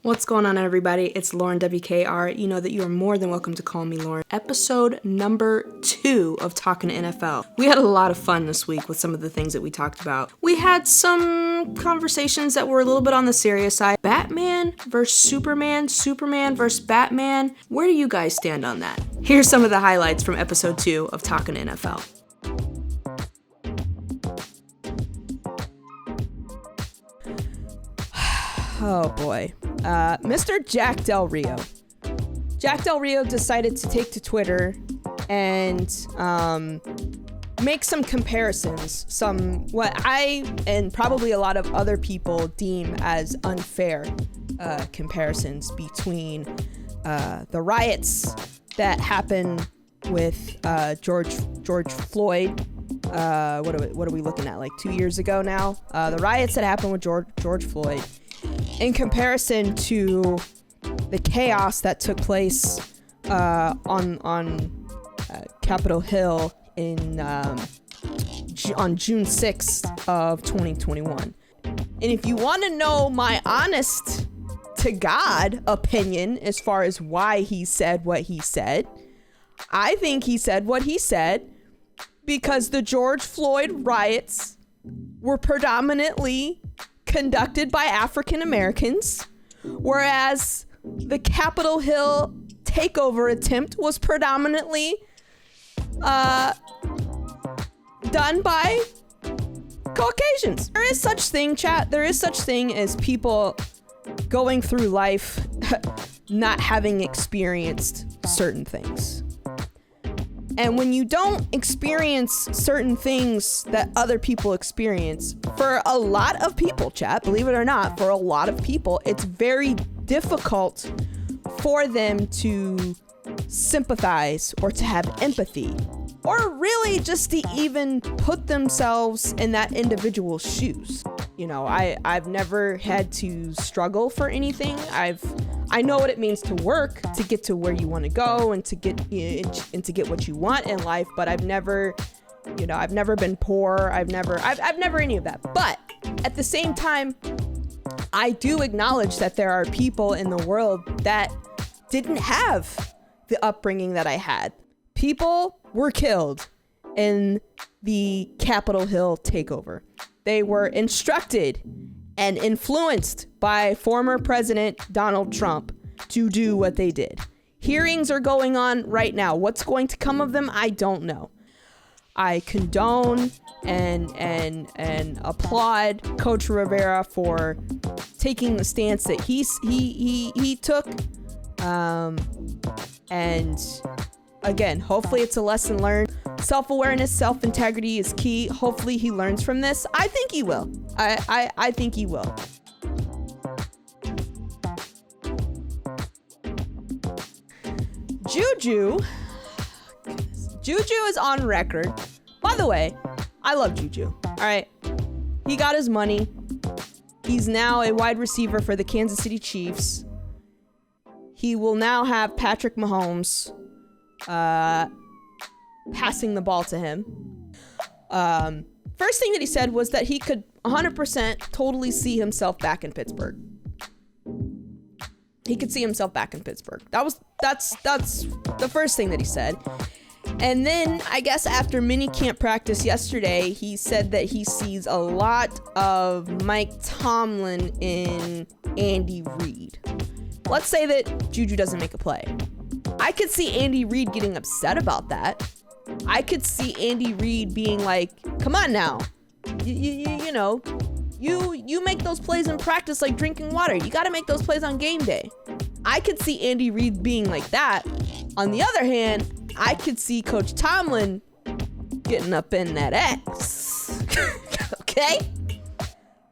What's going on, everybody? It's Lauren WKR. You know that you are more than welcome to call me Lauren. Episode number 2 of Talkin NFL. We had a lot of fun this week with some of the things that we talked about. We had some conversations that were a little bit on the serious side. Batman versus Superman, Superman versus Batman. Where do you guys stand on that? Here's some of the highlights from episode 2 of Talkin NFL. Oh boy. Mr. Jack Del Rio. Jack Del Rio decided to take to Twitter and make some comparisons, some what I and probably a lot of other people deem as unfair comparisons between the riots that happened with George Floyd. What are we looking at? Like 2 years ago now? The riots that happened with George Floyd, in comparison to the chaos that took place on Capitol Hill on June 6th of 2021. And if you want to know my honest to God opinion as far as why he said what he said, I think he said what he said because the George Floyd riots were predominantly conducted by African Americans, whereas the Capitol Hill takeover attempt was predominantly done by Caucasians. There is such thing, chat. There is such thing as people going through life not having experienced certain things. And when you don't experience certain things that other people experience, for a lot of people, chat, believe it or not, for a lot of people, it's very difficult for them to sympathize or to have empathy, or really just to even put themselves in that individual's shoes. You know, I've never had to struggle for anything. I know what it means to work to get to where you want to go and to get what you want in life, but I've never been poor. I've never any of that. But at the same time, I do acknowledge that there are people in the world that didn't have the upbringing that I had. People were killed in the Capitol Hill takeover. They were instructed and influenced by former President Donald Trump to do what they did. Hearings are going on right now. What's going to come of them, I don't know. I condone and applaud Coach Rivera for taking the stance that he took. And again, hopefully it's a lesson learned. Self-awareness, self-integrity is key. Hopefully he learns from this. I think he will. I think he will. JUJU is on record. By the way, I love JUJU. All right. He got his money. He's now a wide receiver for the Kansas City Chiefs. He will now have Patrick Mahomes passing the ball to him. First thing that he said was that he could 100% totally see himself back in Pittsburgh. He could see himself back in Pittsburgh. That's the first thing that he said. And then I guess after mini camp practice yesterday, he said that he sees a lot of Mike Tomlin in Andy Reid. Let's say that JUJU doesn't make a play. I could see Andy Reid getting upset about that. I could see Andy Reid being like, come on now. You know, you make those plays in practice like drinking water. You got to make those plays on game day. I could see Andy Reid being like that. On the other hand, I could see Coach Tomlin getting up in that ass. Okay?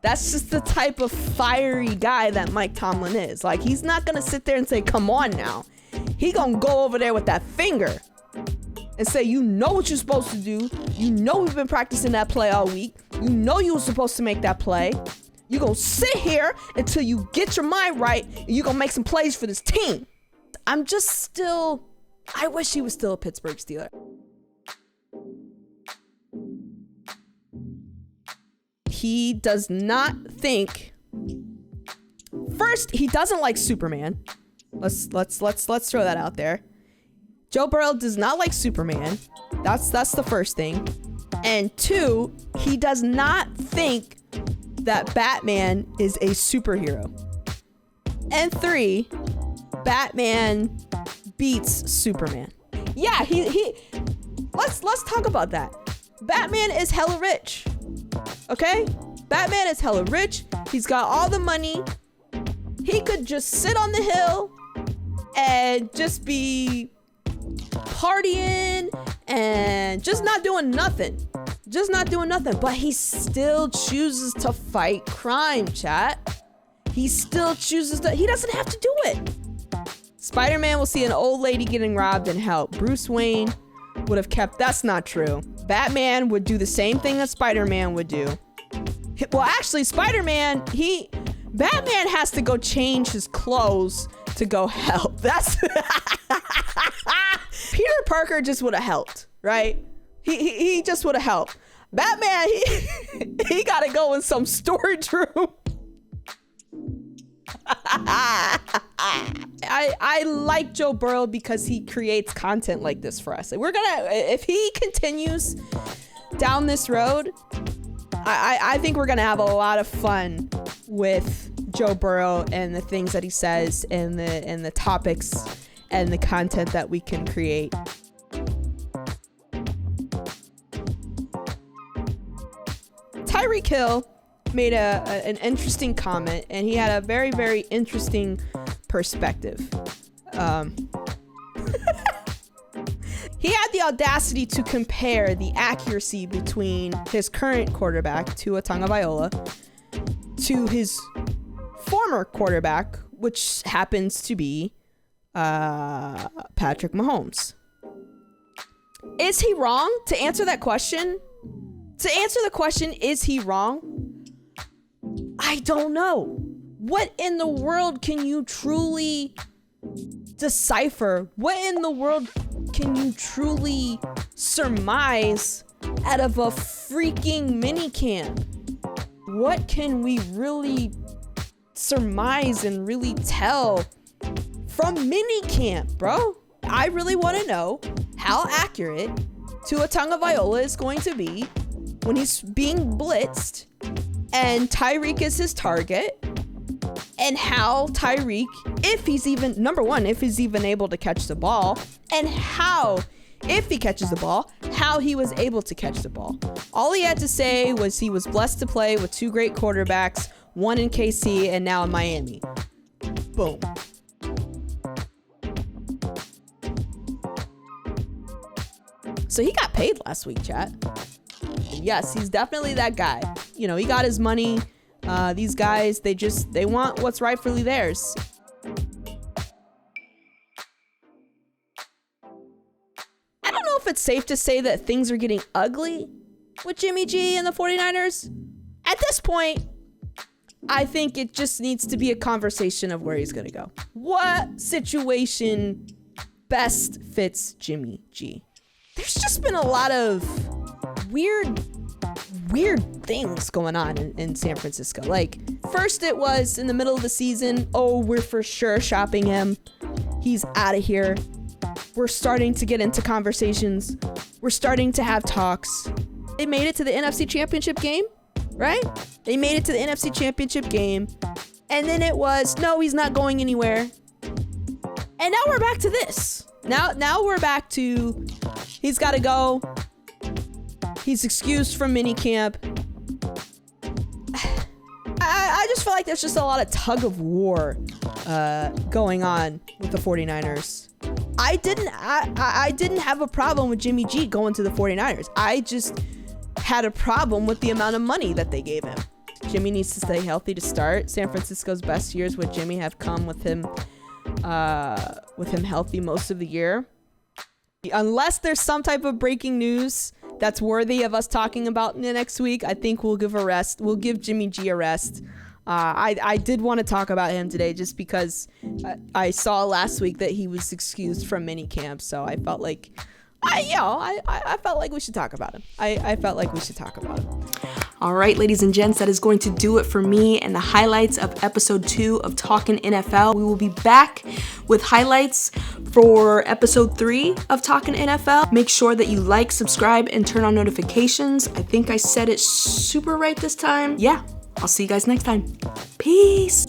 That's just the type of fiery guy that Mike Tomlin is. Like, he's not going to sit there and say, come on now. He going to go over there with that finger and say, you know what you're supposed to do. You know we've been practicing that play all week. You know you were supposed to make that play. You're going to sit here until you get your mind right, and you're going to make some plays for this team. I wish he was still a Pittsburgh Steeler. He does not think First, he doesn't like Superman. Let's throw that out there. Joe Burrow does not like Superman. That's the first thing. And 2, he does not think that Batman is a superhero. And 3, Batman beats Superman. Yeah, he let's talk about that. Batman is hella rich. Okay? Batman is hella rich. He's got all the money. He could just sit on the hill and just be partying and just not doing nothing. But he still chooses to fight crime, chat. He still chooses to. He doesn't have to do it. Spider-Man will see an old lady getting robbed and help. Bruce Wayne would have kept. That's not true. Batman would do the same thing that Spider-Man would do. Well, actually, Batman has to go change his clothes to go help. That's Peter Parker just would have helped, right? He just would have helped. Batman, he got to go in some storage room. I like Joe Burrow because he creates content like this for us. If he continues down this road, I think we're gonna have a lot of fun with Joe Burrow and the things that he says and the topics and the content that we can create. Tyreek Hill made an interesting comment, and he had a very, very interesting perspective. He had the audacity to compare the accuracy between his current quarterback, Tua Tagovailoa, to his former quarterback, which happens to be Patrick Mahomes. Is he wrong? To answer the question, is he wrong? I don't know. What in the world can you truly decipher? What in the world can you truly surmise out of a freaking minicamp? What can we really surmise and really tell from minicamp, bro? I really want to know how accurate Tua Tagovailoa is going to be when he's being blitzed and Tyreek is his target, and how Tyreek, if he's even able to catch the ball, and how, if he catches the ball, how he was able to catch the ball. All he had to say was he was blessed to play with 2 great quarterbacks, one in KC and now in Miami. Boom. So he got paid last week, chat. Yes, he's definitely that guy. You know, he got his money. These guys, they want what's rightfully theirs. I don't know if it's safe to say that things are getting ugly with Jimmy G and the 49ers. At this point, I think it just needs to be a conversation of where he's going to go. What situation best fits Jimmy G? There's just been a lot of weird things going on in San Francisco. Like, first it was in the middle of the season, we're for sure shopping him. He's out of here. We're starting to get into conversations. We're starting to have talks. They made it to the NFC Championship game, right? They made it to the NFC Championship game. And then it was, no, he's not going anywhere. And now we're back to this. Now we're back to, he's got to go. He's excused from minicamp. I just feel like there's just a lot of tug of war going on with the 49ers. I didn't have a problem with Jimmy G going to the 49ers. I just had a problem with the amount of money that they gave him. Jimmy needs to stay healthy to start. San Francisco's best years with Jimmy have come with him healthy most of the year. Unless there's some type of breaking news that's worthy of us talking about in the next week, I think we'll give Jimmy G a rest. I did want to talk about him today just because I saw last week that he was excused from minicamp, so I felt like I felt like we should talk about him. I felt like we should talk about him. All right, ladies and gents, that is going to do it for me and the highlights of episode 2 of Talkin NFL. We will be back with highlights for episode 3 of Talkin NFL. Make sure that you like, subscribe, and turn on notifications. I think I said it super right this time. Yeah, I'll see you guys next time. Peace.